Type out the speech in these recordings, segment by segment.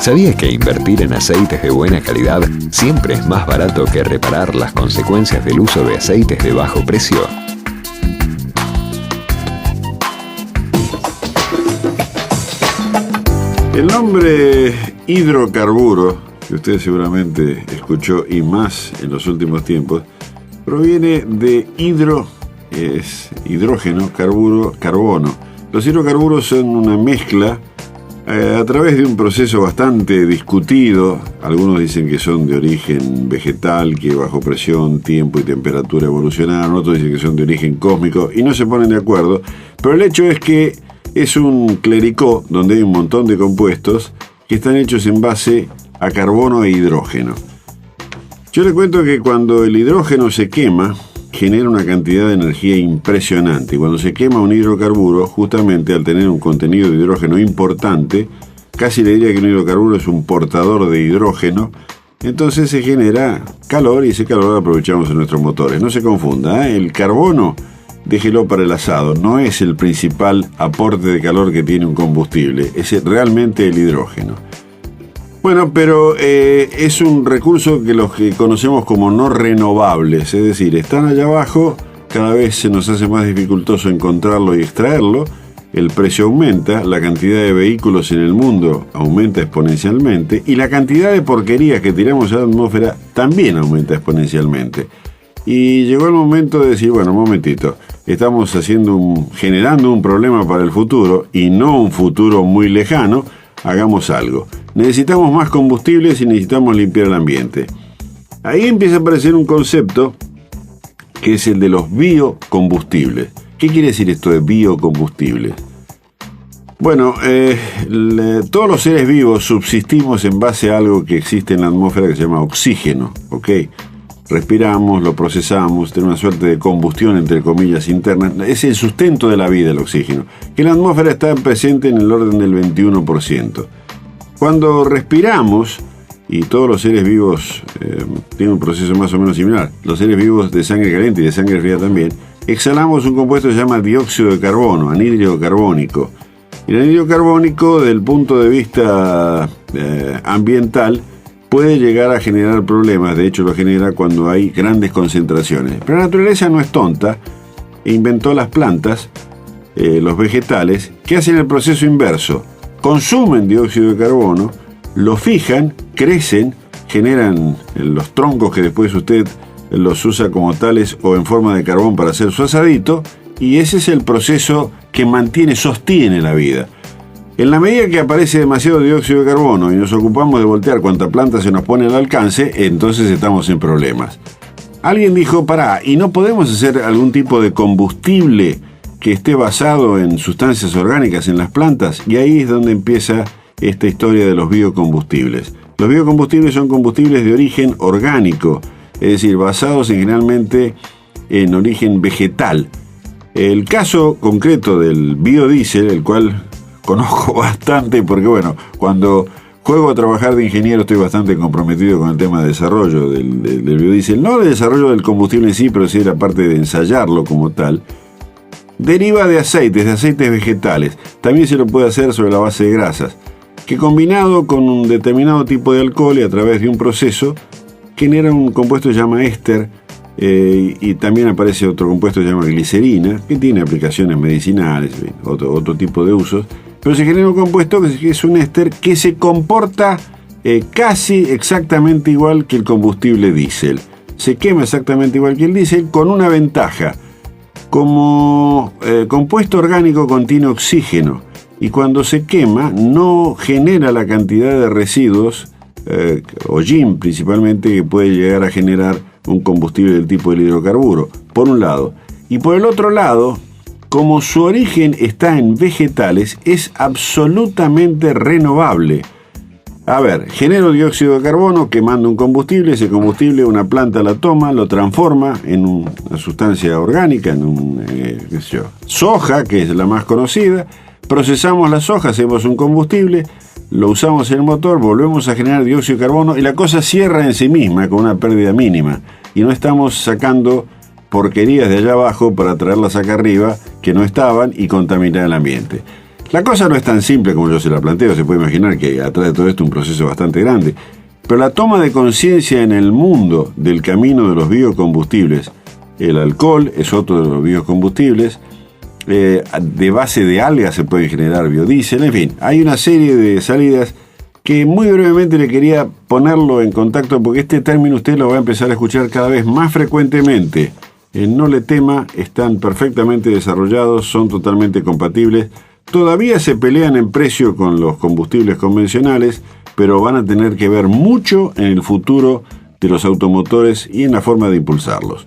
¿Sabía que invertir en aceites de buena calidad siempre es más barato que reparar las consecuencias del uso de aceites de bajo precio? El nombre hidrocarburo, que usted seguramente escuchó y más en los últimos tiempos, proviene de hidrógeno, carburo, carbono. Los hidrocarburos son una mezcla a través de un proceso bastante discutido. Algunos dicen que son de origen vegetal, que bajo presión, tiempo y temperatura evolucionaron. Otros dicen que son de origen cósmico y no se ponen de acuerdo. Pero el hecho es que es un clericó donde hay un montón de compuestos que están hechos en base a carbono e hidrógeno. Yo le cuento que cuando el hidrógeno se quema, genera una cantidad de energía impresionante. Y cuando se quema un hidrocarburo, justamente al tener un contenido de hidrógeno importante, casi le diría que un hidrocarburo es un portador de hidrógeno, entonces se genera calor y ese calor lo aprovechamos en nuestros motores. No se confunda, el carbono, déjelo para el asado, no es el principal aporte de calor que tiene un combustible, es realmente el hidrógeno. Bueno, pero es un recurso que los que conocemos como no renovables, es decir, están allá abajo, cada vez se nos hace más dificultoso encontrarlo y extraerlo, el precio aumenta, la cantidad de vehículos en el mundo aumenta exponencialmente y la cantidad de porquerías que tiramos a la atmósfera también aumenta exponencialmente. Y llegó el momento de decir, bueno, un momentito, estamos generando un problema para el futuro y no un futuro muy lejano. Hagamos algo. Necesitamos más combustibles y necesitamos limpiar el ambiente. Ahí empieza a aparecer un concepto que es el de los biocombustibles. ¿Qué quiere decir esto de biocombustibles? Bueno, todos los seres vivos subsistimos en base a algo que existe en la atmósfera que se llama oxígeno, ¿ok? Respiramos, lo procesamos, tenemos una suerte de combustión, entre comillas, interna. Es el sustento de la vida, el oxígeno, que en la atmósfera está presente en el orden del 21%. Cuando respiramos, y todos los seres vivos tienen un proceso más o menos similar, los seres vivos de sangre caliente y de sangre fría también, exhalamos un compuesto que se llama dióxido de carbono, anhídrido carbónico. Y el anhídrido carbónico, desde el punto de vista ambiental, puede llegar a generar problemas. De hecho lo genera cuando hay grandes concentraciones. Pero la naturaleza no es tonta e inventó las plantas, los vegetales, que hacen el proceso inverso. Consumen dióxido de carbono, lo fijan, crecen, generan los troncos que después usted los usa como tales o en forma de carbón para hacer su asadito, y ese es el proceso que sostiene la vida. En la medida que aparece demasiado dióxido de carbono y nos ocupamos de voltear cuanta planta se nos pone al alcance, entonces estamos en problemas. Alguien dijo, ¿y no podemos hacer algún tipo de combustible que esté basado en sustancias orgánicas en las plantas? Y ahí es donde empieza esta historia de los biocombustibles. Los biocombustibles son combustibles de origen orgánico, es decir, basados generalmente en origen vegetal. El caso concreto del biodiesel, el cual conozco bastante porque, bueno, cuando juego a trabajar de ingeniero estoy bastante comprometido con el tema de desarrollo del biodiesel. No de desarrollo del combustible en sí, pero sí de la parte de ensayarlo como tal. Deriva de aceites vegetales. También se lo puede hacer sobre la base de grasas, que combinado con un determinado tipo de alcohol y a través de un proceso genera un compuesto que se llama éster, y también aparece otro compuesto que se llama glicerina, que tiene aplicaciones medicinales, otro tipo de usos. Pero se genera un compuesto que es un éster que se comporta casi exactamente igual que el combustible diésel. Se quema exactamente igual que el diésel, con una ventaja. Como compuesto orgánico contiene oxígeno y cuando se quema no genera la cantidad de residuos, hollín principalmente, que puede llegar a generar un combustible del tipo del hidrocarburo, por un lado. Y por el otro lado, como su origen está en vegetales, es absolutamente renovable. A ver, genero dióxido de carbono quemando un combustible, ese combustible una planta la toma, lo transforma en una sustancia orgánica, en soja, que es la más conocida, procesamos la soja, hacemos un combustible, lo usamos en el motor, volvemos a generar dióxido de carbono y la cosa cierra en sí misma con una pérdida mínima. Y no estamos sacando porquerías de allá abajo para traerlas acá arriba que no estaban y contaminar el ambiente. La cosa no es tan simple como yo se la planteo, se puede imaginar que atrás de todo esto un proceso bastante grande, pero la toma de conciencia en el mundo del camino de los biocombustibles, el alcohol es otro de los biocombustibles, de base de algas se puede generar biodiesel, en fin, hay una serie de salidas que muy brevemente le quería ponerlo en contacto porque este término usted lo va a empezar a escuchar cada vez más frecuentemente. No le tema, están perfectamente desarrollados, son totalmente compatibles. Todavía se pelean en precio con los combustibles convencionales, pero van a tener que ver mucho en el futuro de los automotores y en la forma de impulsarlos.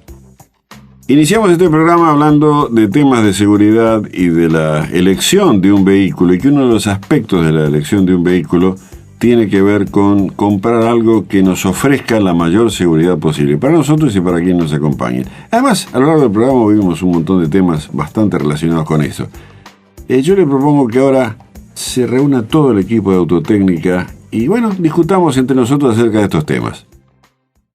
Iniciamos este programa hablando de temas de seguridad y de la elección de un vehículo, y que uno de los aspectos de la elección de un vehículo tiene que ver con comprar algo que nos ofrezca la mayor seguridad posible para nosotros y para quien nos acompañe. Además, a lo largo del programa vimos un montón de temas bastante relacionados con eso. Yo le propongo que ahora se reúna todo el equipo de Autotécnica y, bueno, discutamos entre nosotros acerca de estos temas.